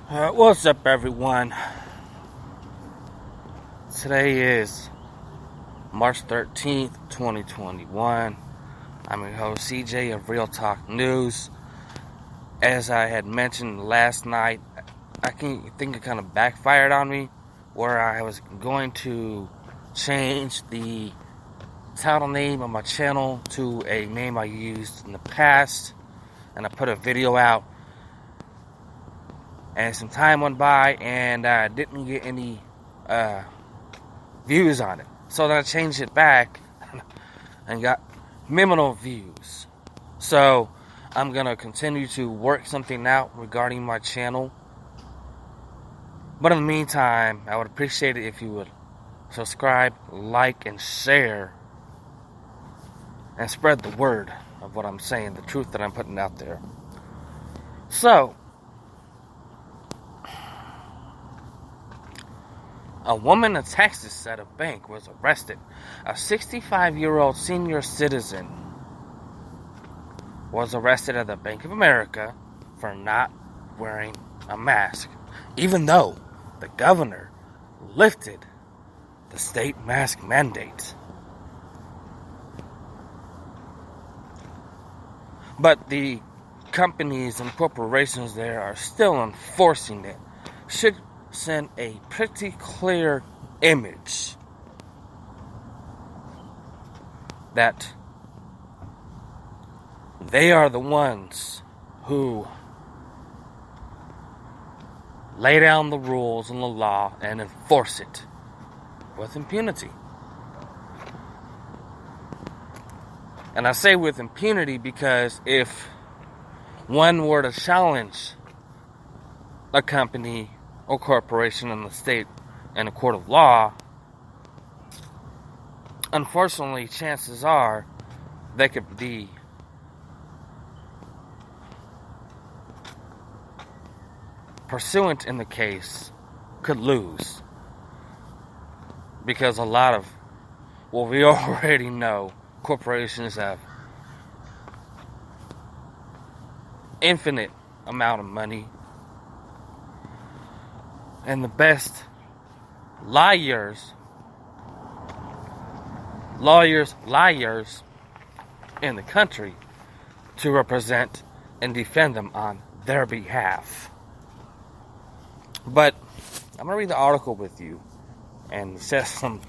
What's up, everyone? Today is March 13th, 2021. I'm your host, CJ of Real Talk News. As I had mentioned last night, I think it kind of backfired on me, where I was going to change the title name of my channel to a name I used in the past, and I put a video out. And some time went by, and I didn't get any views on it. So then I changed it back and got minimal views. So I'm going to continue to work something out regarding my channel. But in the meantime, I would appreciate it if you would subscribe, like, and share. And spread the word of what I'm saying, the truth that I'm putting out there. So, a woman in Texas at a bank was arrested. A 65-year-old senior citizen was arrested at the Bank of America for not wearing a mask, even though the governor lifted the state mask mandate. But the companies and corporations there are still enforcing it. Should send a pretty clear image that they are the ones who lay down the rules and the law and enforce it with impunity. And I say with impunity because if one were to challenge a company or corporation in the state in a court of law, unfortunately, chances are they could be pursuant in the case could lose, because a lot of, well, we already know corporations have infinite amount of money, and the best liars in the country to represent and defend them on their behalf. But I'm going to read the article with you and shed some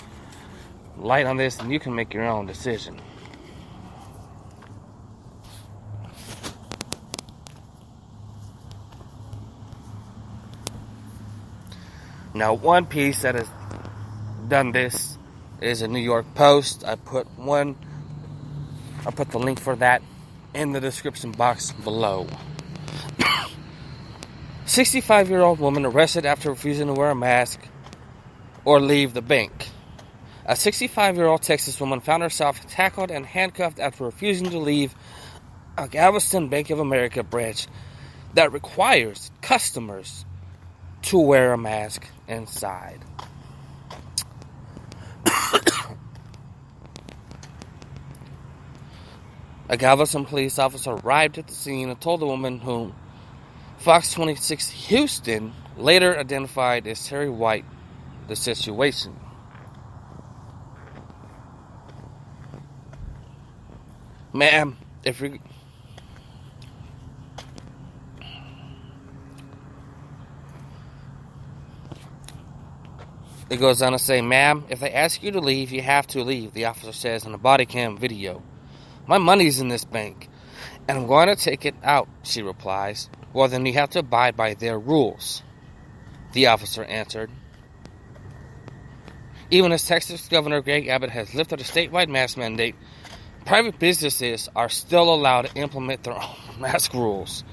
light on this, and you can make your own decision. Now, one piece that has done this is a New York Post. I put the link for that in the description box below. 65-year-old woman arrested after refusing to wear a mask or leave the bank. A 65-year-old Texas woman found herself tackled and handcuffed after refusing to leave a Galveston Bank of America branch that requires customers to wear a mask inside. A Galveston police officer arrived at the scene and told the woman, whom Fox 26 Houston later identified as Terry White, the situation. Ma'am, if you... It goes on to say, "Ma'am, if they ask you to leave, you have to leave," the officer says in a body cam video. "My money's in this bank, and I'm going to take it out," she replies. "Well, then you have to abide by their rules," the officer answered. Even as Texas Governor Greg Abbott has lifted a statewide mask mandate, private businesses are still allowed to implement their own mask rules,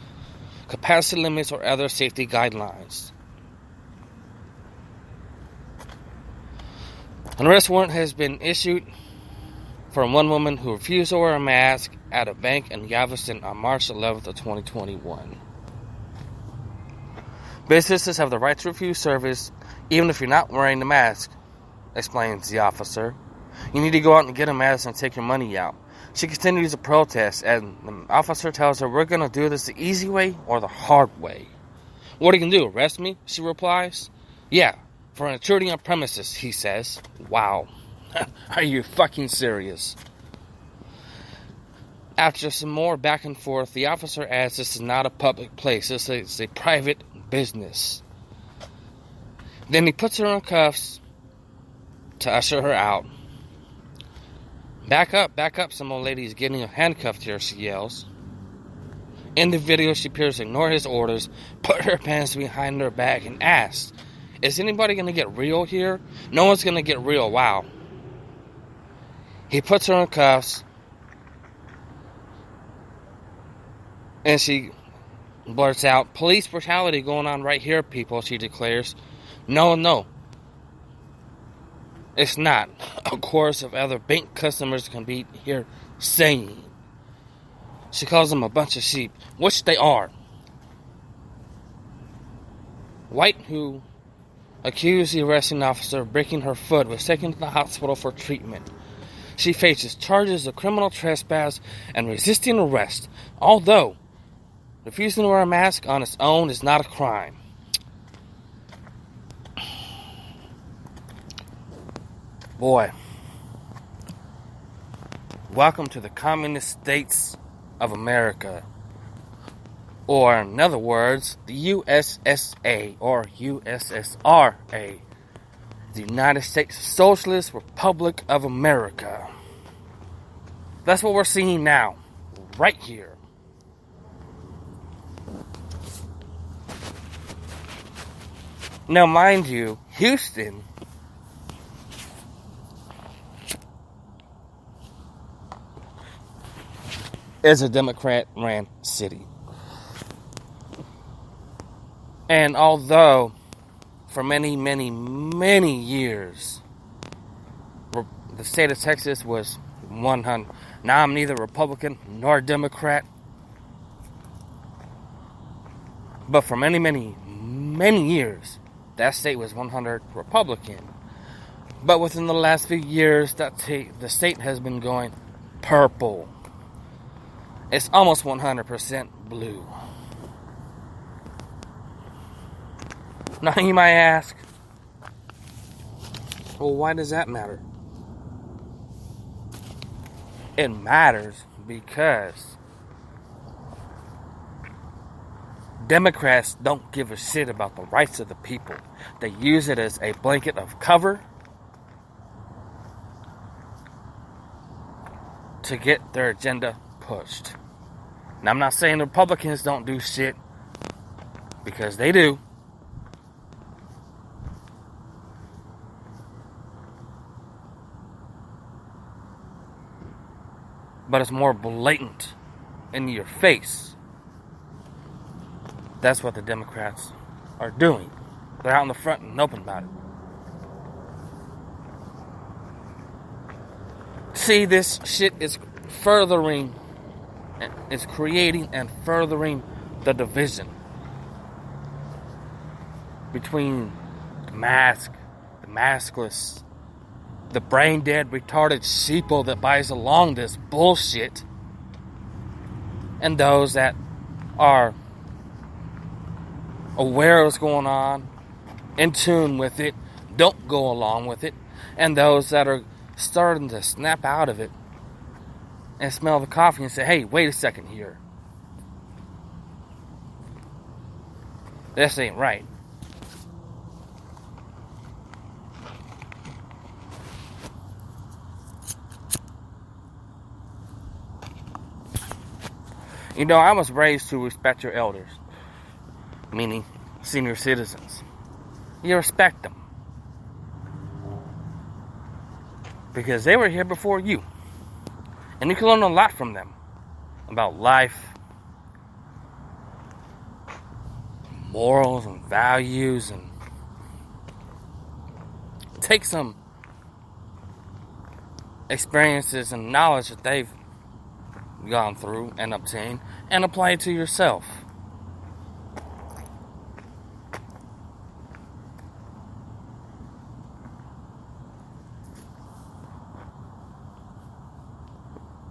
capacity limits, or other safety guidelines. An arrest warrant has been issued for one woman who refused to wear a mask at a bank in Galveston on March 11th of 2021. Businesses have the right to refuse service even if you're not wearing the mask, explains the officer. You need to go out and get a mask and take your money out. She continues to protest, and the officer tells her, "We're going to do this the easy way or the hard way. What are you going to do, arrest me? She replies. Yeah, for intruding on premises, he says. Wow. Are you fucking serious? After some more back and forth, the officer adds this is not a public place. This is a private business. Then he puts her in cuffs to usher her out. Back up, some old lady is getting handcuffed here, she yells. In the video, she appears to ignore his orders, put her pants behind her back, and asks, is anybody going to get real here? No one's going to get real, wow. He puts her in cuffs, and she blurts out, police brutality going on right here, people, she declares. No. It's not. A chorus of other bank customers can be here saying. She calls them a bunch of sheep, which they are. White, who accused the arresting officer of breaking her foot, was taken to the hospital for treatment. She faces charges of criminal trespass and resisting arrest, although refusing to wear a mask on its own is not a crime. Boy, welcome to the Communist States of America, or in other words, the USSA or USSRA, the United States Socialist Republic of America. That's what we're seeing now, right here. Now, mind you, Houston is a Democrat-ran city. And although for many, many, many years the state of Texas was 100, now I'm neither Republican nor Democrat, but for many, many, many years that state was 100 Republican. But within the last few years, the state has been going purple. It's almost 100% blue. Now you might ask, well, why does that matter? It matters because Democrats don't give a shit about the rights of the people. They use it as a blanket of cover to get their agenda pushed. Now, I'm not saying the Republicans don't do shit, because they do. But it's more blatant in your face. That's what the Democrats are doing. They're out in the front and open about it. See, this shit is it's creating and furthering the division between the mask, the maskless, the brain dead, retarded sheeple that buys along this bullshit, and those that are aware of what's going on, in tune with it, don't go along with it, and those that are starting to snap out of it and smell the coffee and say, hey, wait a second here. This ain't right. You know, I was raised to respect your elders, meaning senior citizens. You respect them because they were here before you. And you can learn a lot from them about life, morals and values, and take some experiences and knowledge that they've gone through and obtained and apply it to yourself.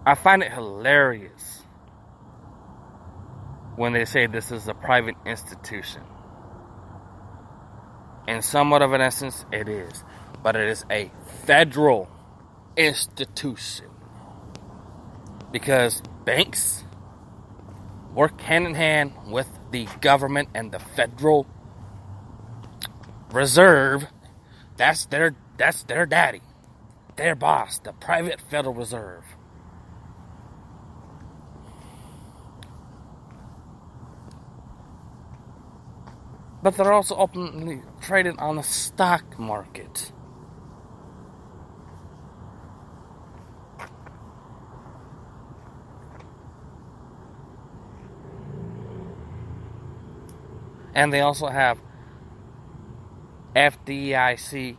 I find it hilarious when they say this is a private institution. In somewhat of an essence, it is. But it is a federal institution. Because banks work hand in hand with the government and the Federal Reserve. That's their daddy. Their boss, the private Federal Reserve. But they're also openly traded on the stock market. And they also have FDIC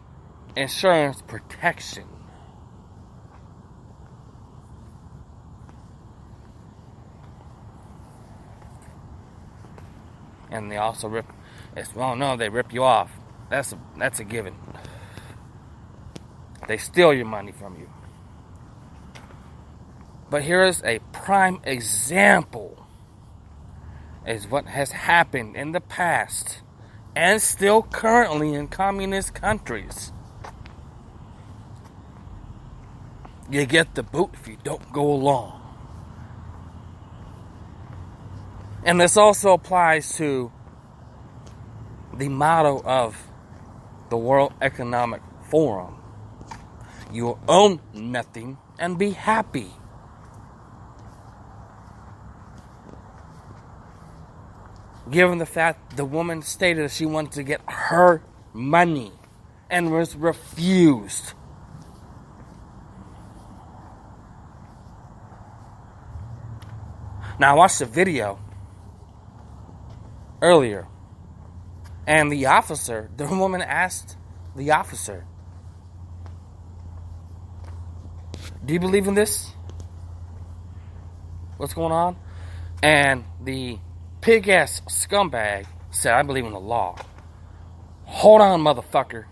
insurance protection. And they also rip you off. That's a given. They steal your money from you. But here is a prime example is what has happened in the past and still currently in communist countries. You get the boot if you don't go along. And this also applies to the motto of the World Economic Forum. You own nothing and be happy. Given the fact the woman stated that she wanted to get her money and was refused. Now, I watched the video earlier, and the woman asked the officer, "Do you believe in this? What's going on?" And the pig-ass scumbag said, "I believe in the law." Hold on, motherfucker.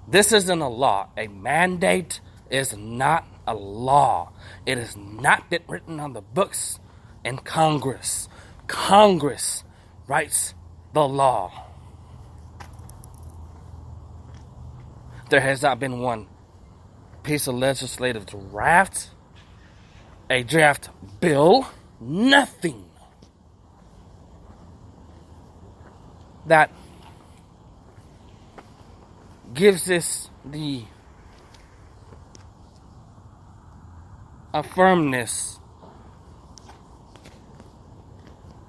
This isn't a law. A mandate is not a law. It has not been written on the books in Congress. Congress writes the law. There has not been one piece of legislative draft, a draft bill, nothing that gives this a firmness,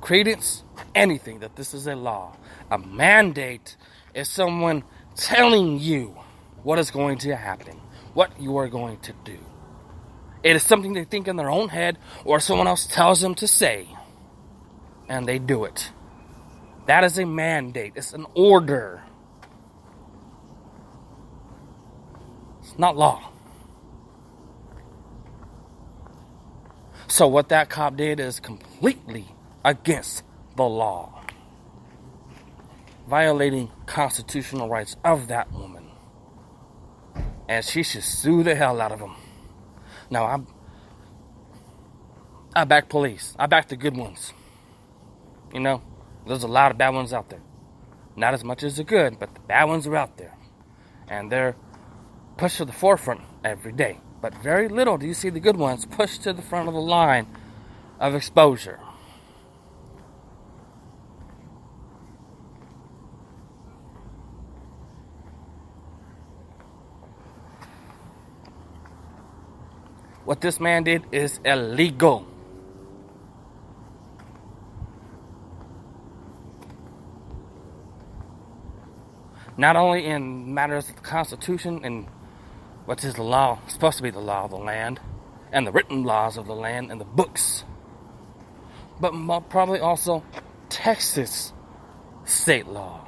credence, anything that this is a law. A mandate is someone telling you what is going to happen, what you are going to do. It is something they think in their own head or someone else tells them to say, and they do it. That is a mandate. It's an order. It's not law. So what that cop did is completely against the law, violating constitutional rights of that woman. And she should sue the hell out of him. Now, I back police. I back the good ones. You know, there's a lot of bad ones out there. Not as much as the good, but the bad ones are out there. And they're pushed to the forefront every day. But very little do you see the good ones pushed to the front of the line of exposure. What this man did is illegal. Not only in matters of the Constitution and what is the law, supposed to be the law of the land, and the written laws of the land and the books, but probably also Texas state law.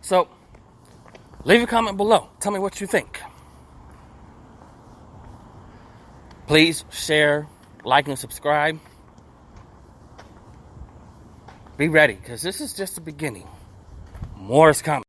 So, leave a comment below. Tell me what you think. Please share, like, and subscribe. Be ready, because this is just the beginning. More is coming.